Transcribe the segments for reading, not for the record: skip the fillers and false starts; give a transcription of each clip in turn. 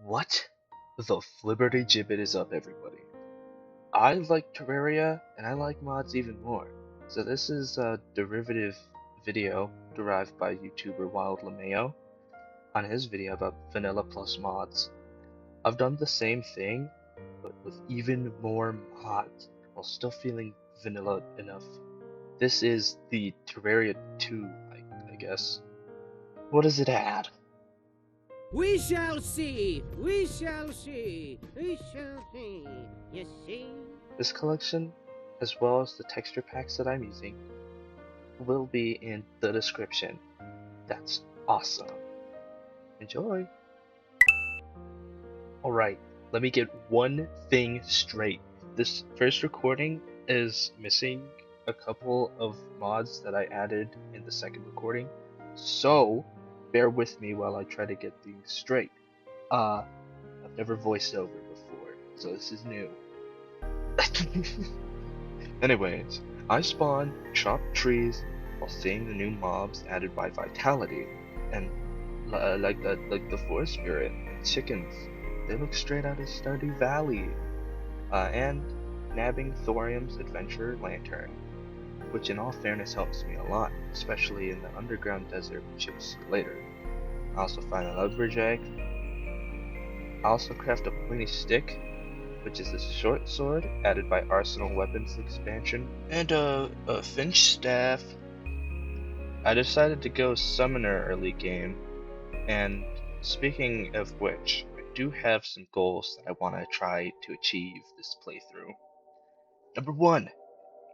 What the flibberty gibbet is up, everybody? I like Terraria, and I like mods even more. So this is a derivative video derived by YouTuber lmao on his video about vanilla plus mods. I've done the same thing, but with even more mods, while still feeling vanilla enough. This is the Terraria 2, I guess. What does it add? We shall see! We shall see! We shall see! You see? This collection, as well as the texture packs that I'm using, will be in the description. That's awesome. Enjoy! Alright, let me get one thing straight. This first recording is missing a couple of mods that I added in the second recording, so bear with me while I try to get things straight. I've never voiced over before, so this is new. Anyways, I spawn chopped trees while seeing the new mobs added by Vitality, and like the forest spirit and chickens. They look straight out of Stardew Valley. And nabbing Thorium's adventure lantern, which in all fairness helps me a lot, especially in the underground desert, which you'll see later. I also find a lumberjack. I also craft a pointy stick, which is a short sword added by Arsenal Weapons expansion, and a finch staff. I decided to go summoner early game, and speaking of which, I do have some goals that I want to try to achieve this playthrough. Number 1,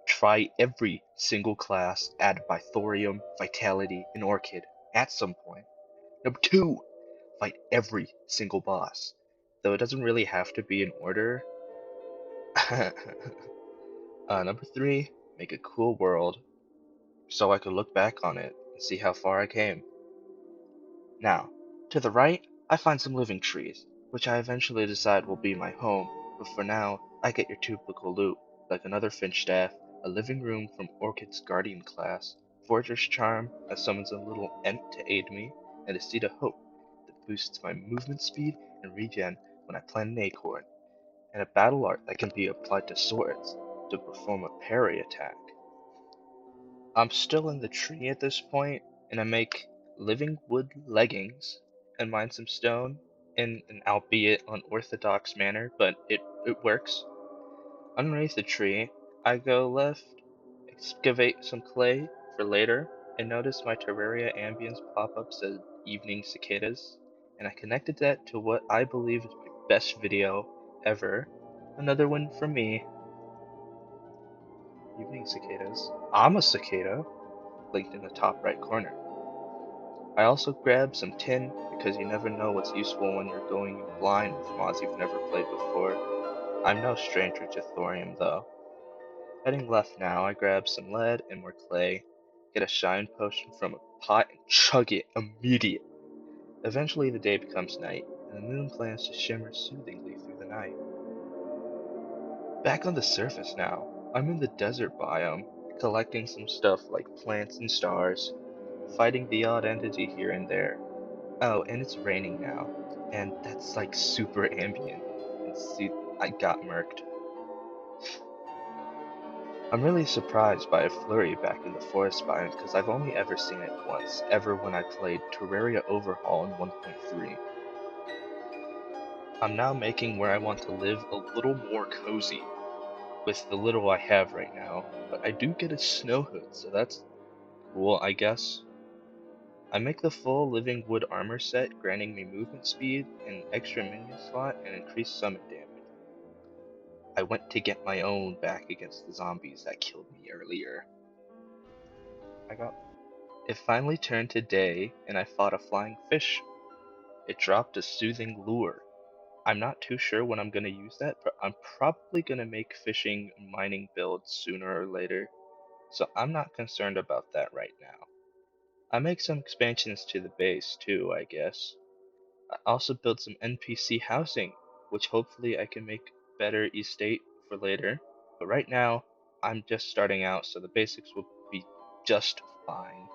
try every single class added by Thorium, Vitality, and Orchid at some point. Number 2, fight every single boss, though it doesn't really have to be in order. Number 3, make a cool world so I could look back on it and see how far I came. Now, to the right, I find some living trees, which I eventually decide will be my home, but for now, I get your typical loot, like another finch staff, a living room from Orchid's Guardian class, Forger's Charm that summons a little ent to aid me, and a Seed of Hope that boosts my movement speed and regen when I plant an acorn, and a battle art that can be applied to swords to perform a parry attack. I'm still in the tree at this point, and I make living wood leggings and mine some stone in an albeit unorthodox manner, but it works. Underneath the tree, I go left, excavate some clay for later, and notice my Terraria ambience pop-up says evening cicadas, and I connected that to what I believe is my best video ever. Another one from me. Evening cicadas. I'm a cicada, linked in the top right corner. I also grabbed some tin because you never know what's useful when you're going blind with mods you've never played before. I'm no stranger to thorium though. Heading left now, I grab some lead and more clay, get a shine potion from a pot and chug it immediately. Eventually the day becomes night, and the moon plans to shimmer soothingly through the night. Back on the surface now, I'm in the desert biome, collecting some stuff like plants and stars, fighting the odd entity here and there. Oh, and it's raining now, and that's like super ambient, and see, I got murked. I'm really surprised by a flurry back in the forest biome because I've only ever seen it once, ever when I played Terraria Overhaul in 1.3. I'm now making where I want to live a little more cozy, with the little I have right now, but I do get a snow hood, so that's cool, I guess. I make the full living wood armor set, granting me movement speed, an extra minion slot, and increased summon damage. I went to get my own back against the zombies that killed me earlier. It finally turned to day, and I fought a flying fish. It dropped a soothing lure. I'm not too sure when I'm gonna use that, but I'm probably gonna make fishing and mining builds sooner or later, so I'm not concerned about that right now. I make some expansions to the base too, I guess. I also built some NPC housing, which hopefully I can make better estate for later, but right now, I'm just starting out, so the basics will be just fine.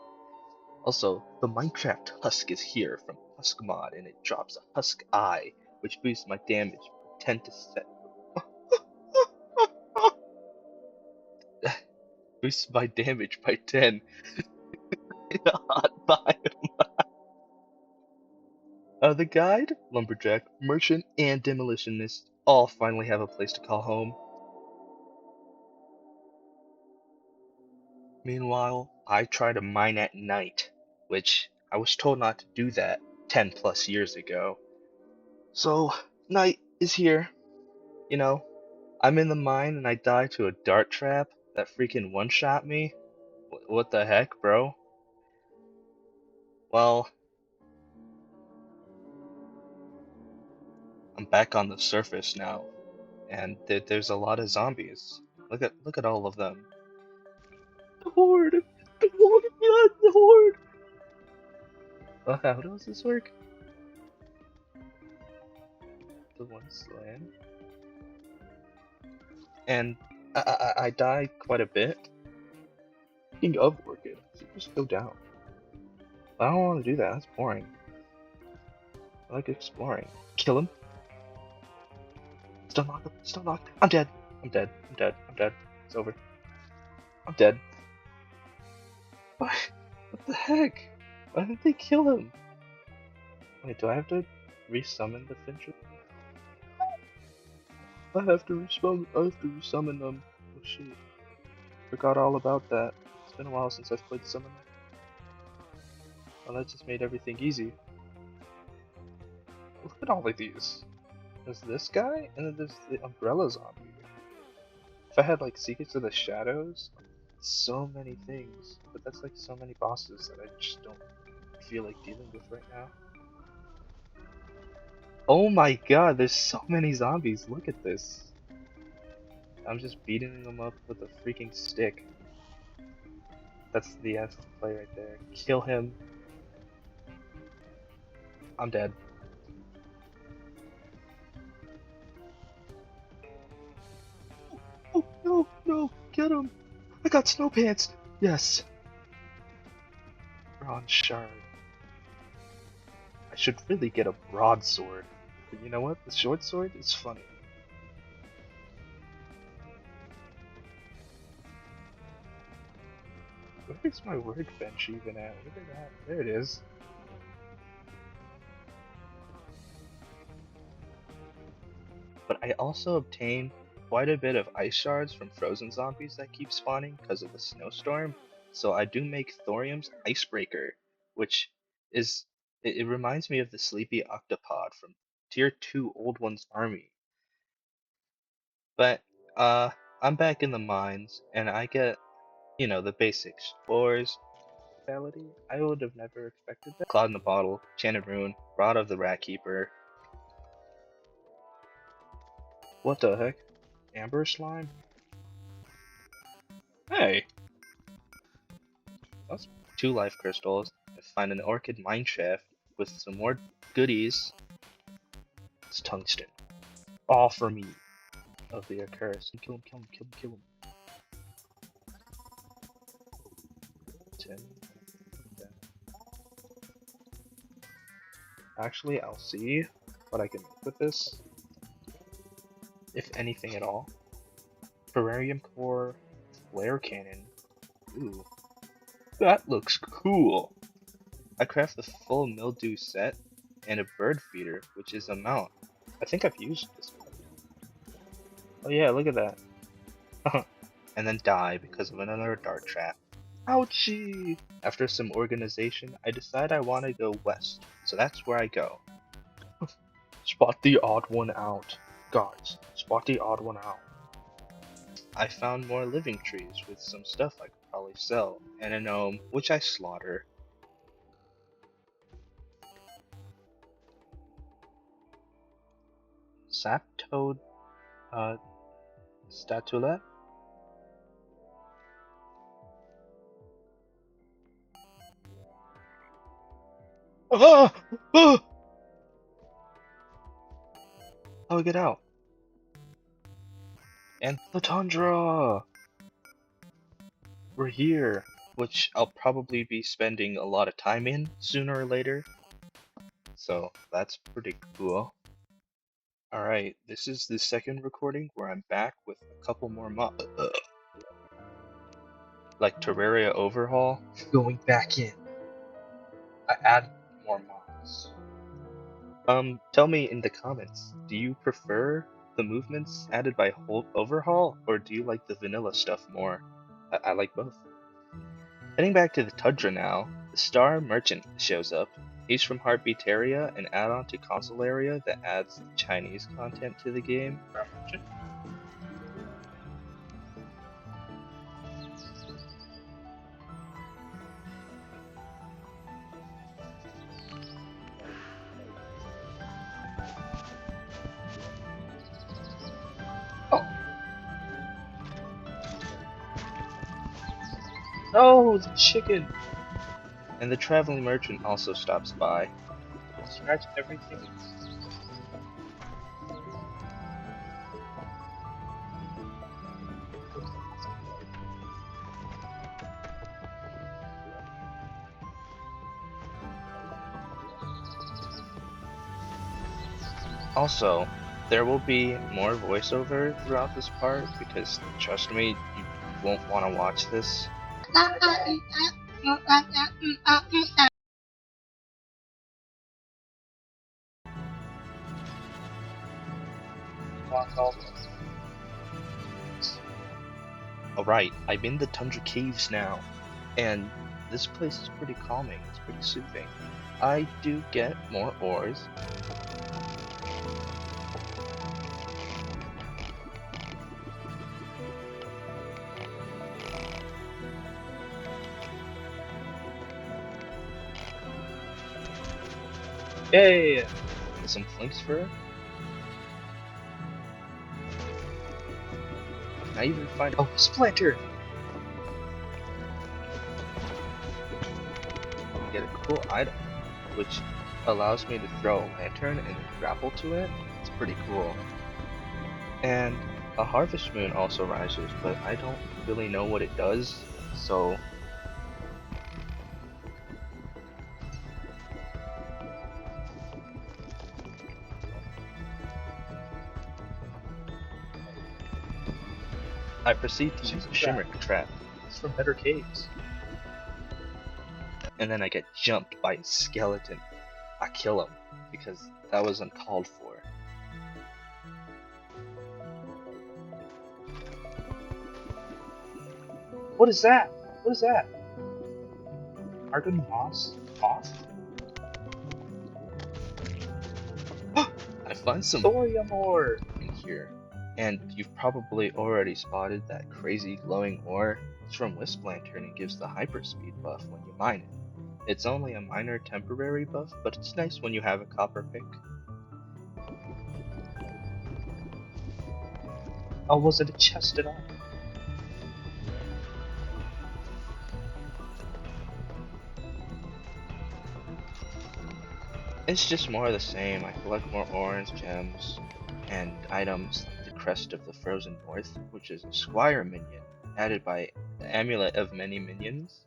Also, the Minecraft Husk is here from Husk Mod, and it drops a Husk Eye, which boosts my damage by 10 to 7. Boosts my damage by 10 in a hot biome. The guide, lumberjack, merchant, and demolitionist all finally have a place to call home. Meanwhile, I try to mine at night, which I was told not to do that 10 plus years ago. So, night is here. You know, I'm in the mine and I die to a dart trap that freaking one-shot me. What the heck, bro? Well, I'm back on the surface now, and there's a lot of zombies. Look at all of them. The horde! The horde! Yeah, the horde! How does this work? The one slam. And I die quite a bit. Speaking of working, just go down. I don't want to do that. That's boring. I like exploring. Kill him. Still knocked. Still knocked. I'm dead. I'm dead. I'm dead. I'm dead. It's over. I'm dead. What? What the heck? Why didn't they kill him? Wait, do I have to resummon the Fincher? I have to resummon them. Oh shoot. Forgot all about that. It's been a while since I've played Summon. Well, that just made everything easy. Look at all of these. There's this guy, and then there's the Umbrella Zombie. If I had like Secrets of the Shadows, so many things. But that's like so many bosses that I just don't feel like dealing with right now. Oh my god, there's so many zombies. Look at this. I'm just beating them up with a freaking stick. That's the S play right there. Kill him. I'm dead. Oh no, no, get him! I got snow pants! Yes! Bronze shard. I should really get a broadsword. But you know what? The short sword is funny. Where's my workbench even at? Look at that. There it is. But I also obtained quite a bit of ice shards from frozen zombies that keep spawning because of the snowstorm. So I do make Thorium's Icebreaker, which is it reminds me of the sleepy octopod from Tier 2 Old One's Army. But I'm back in the mines and I get, you know, the basics. Spores, fatality. I would have never expected that. Cloud in the Bottle, Enchanted Rune, Rod of the Rat Keeper. What the heck? Amber slime? Hey! That's 2 life crystals. I find an orchid mineshaft with some more goodies. It's tungsten. All for me. Of the accursed. Kill him, kill him, kill him, kill him. 10. Actually, I'll see what I can make with this. If anything at all. Terrarium core, flare cannon. Ooh. That looks cool! I craft the full mildew set and a bird feeder, which is a mount. I think I've used this one. Oh yeah, look at that. And then die because of another dart trap. Ouchie! After some organization, I decide I want to go west, so that's where I go. Spot the odd one out. Guards, spot the odd one out. I found more living trees with some stuff I could probably sell, and a gnome, which I slaughter. Saptoad, statula? Ah! Ah! How do I get out? And the tundra! We're here, which I'll probably be spending a lot of time in sooner or later. So that's pretty cool. Alright, this is the second recording where I'm back with a couple more like Terraria overhaul. Going back in. I added more mods. Tell me in the comments, do you prefer the movements added by overhaul, or do you like the vanilla stuff more? I like both. Heading back to the Tundra now, the Star Merchant shows up. He's from Heartbeataria, an add-on to Consolaria that adds Chinese content to the game. Oh, the chicken! And the traveling merchant also stops by. Scratch everything. Also, there will be more voiceover throughout this part because, trust me, you won't want to watch this. Alright, I'm in the Tundra Caves now, and this place is pretty calming, it's pretty soothing. I do get more ores. Yay! And some flinks fur. I even find a splinter! Get a cool item, which allows me to throw a lantern and grapple to it. It's pretty cool. And a harvest moon also rises, but I don't really know what it does, so I proceed to use a shimmer trap. It's from better caves. And then I get jumped by a skeleton. I kill him, because that was uncalled for. What is that? What is that? Argon moss? Moss? I find some thorium ore in here. And you've probably already spotted that crazy glowing ore. It's from Wisp Lantern and gives the hyperspeed buff when you mine it. It's only a minor temporary buff, but it's nice when you have a copper pick. Oh, was it a chest at all? It's just more of the same. I collect more orange gems and items like the Crest of the Frozen North, which is a Squire minion added by the Amulet of Many Minions.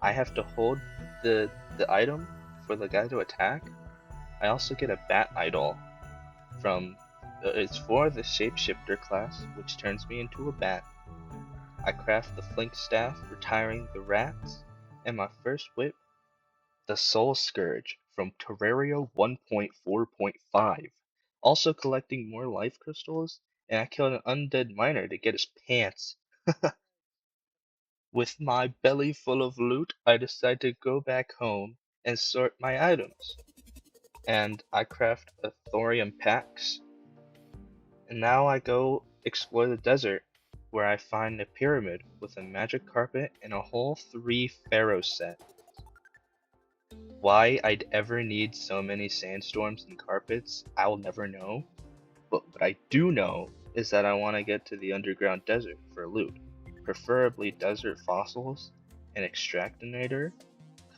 I have to hold the item for the guy to attack. I also get a bat idol from it's for the shapeshifter class, which turns me into a bat. I craft the flink staff, retiring the rats, and my first whip, the Soul Scourge from Terraria 1.4.5. Also collecting more life crystals, and I killed an undead miner to get his pants. With my belly full of loot, I decide to go back home and sort my items. And I craft a thorium packs. And now I go explore the desert, where I find a pyramid with a magic carpet and a whole 3 pharaoh set. Why I'd ever need so many sandstorms and carpets, I'll never know. But what I do know is that I want to get to the underground desert for loot. Preferably desert fossils, an extractinator,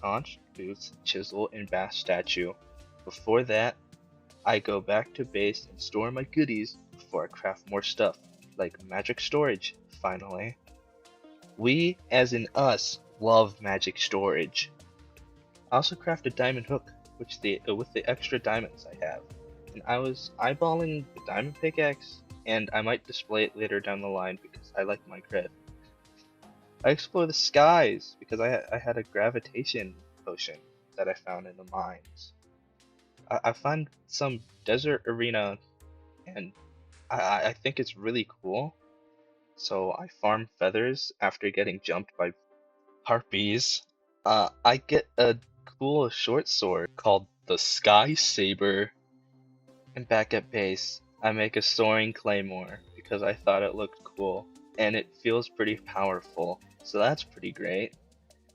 conch, boots, chisel, and bass statue. Before that, I go back to base and store my goodies before I craft more stuff, like magic storage, finally. We, as in us, love magic storage. I also craft a diamond hook, with the extra diamonds I have. and I was eyeballing the diamond pickaxe, and I might display it later down the line because I like my cred. I explore the skies because I had a gravitation potion that I found in the mines. I find some desert arena, and I think it's really cool. So I farm feathers after getting jumped by harpies. I get a cool short sword called the Sky Saber, and back at base, I make a soaring claymore because I thought it looked cool, and it feels pretty powerful, so that's pretty great.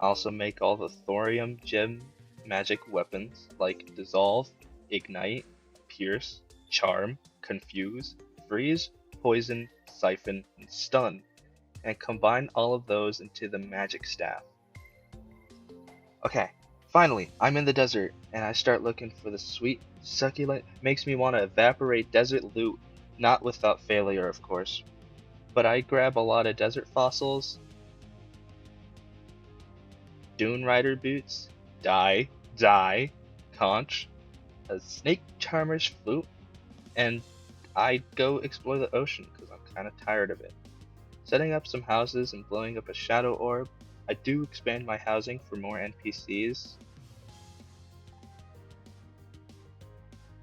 I also make all the thorium gem magic weapons like dissolve, ignite, pierce, charm, confuse, freeze, poison, siphon, and stun, and combine all of those into the magic staff. Okay, finally, I'm in the desert, and I start looking for the sweet, succulent, makes me want to evaporate desert loot, not without failure, of course. But I grab a lot of desert fossils, dune rider boots, die, conch, a snake charmer's flute, and I go explore the ocean because I'm kind of tired of it. Setting up some houses and blowing up a shadow orb. I do expand my housing for more NPCs.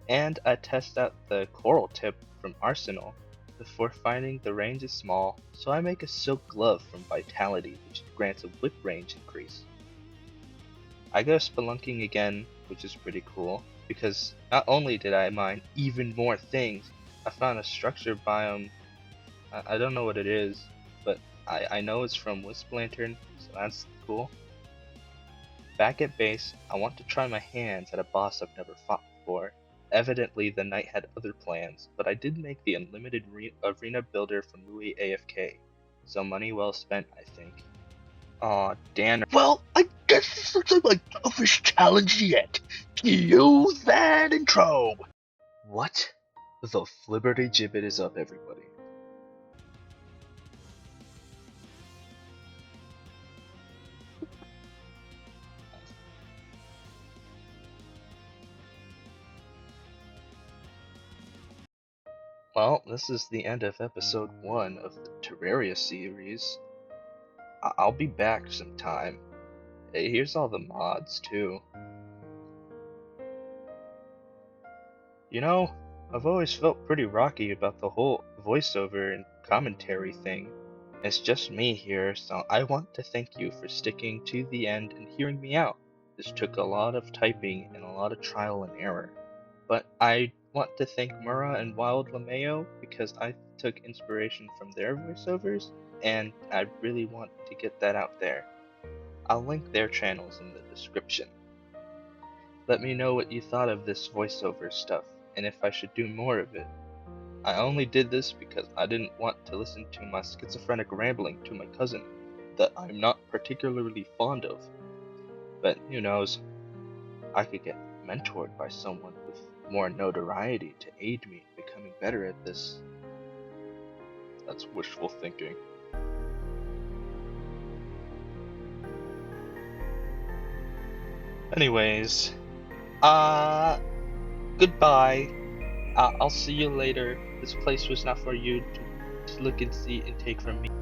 And I test out the coral tip from Arsenal before finding the range is small, so I make a silk glove from Vitality, which grants a whip range increase. I go spelunking again, which is pretty cool, because not only did I mine even more things, I found a structure biome. I don't know what it is, but I know it's from Wisp Lantern, so that's cool. Back at base, I want to try my hands at a boss I've never fought before. Evidently, the knight had other plans, but I did make the unlimited arena builder from Louis AFK, so money well spent, I think. Aw, Danner. Well, I guess this looks like my toughest challenge yet. Cue that intro! What? The Flibberty Gibbet is up, everybody. Well, this is the end of episode 1 of the Terraria series. I'll be back sometime. Hey, here's all the mods, too. You know, I've always felt pretty rocky about the whole voiceover and commentary thing. It's just me here, so I want to thank you for sticking to the end and hearing me out. This took a lot of typing and a lot of trial and error. But I want to thank Mura and Wild lmao because I took inspiration from their voiceovers, and I really want to get that out there. I'll link their channels in the description. Let me know what you thought of this voiceover stuff, and if I should do more of it. I only did this because I didn't want to listen to my schizophrenic rambling to my cousin that I'm not particularly fond of. But who knows, I could get mentored by someone with more notoriety to aid me in becoming better at this. That's wishful thinking. Anyways, goodbye. I'll see you later. This place was not for you to look and see and take from me.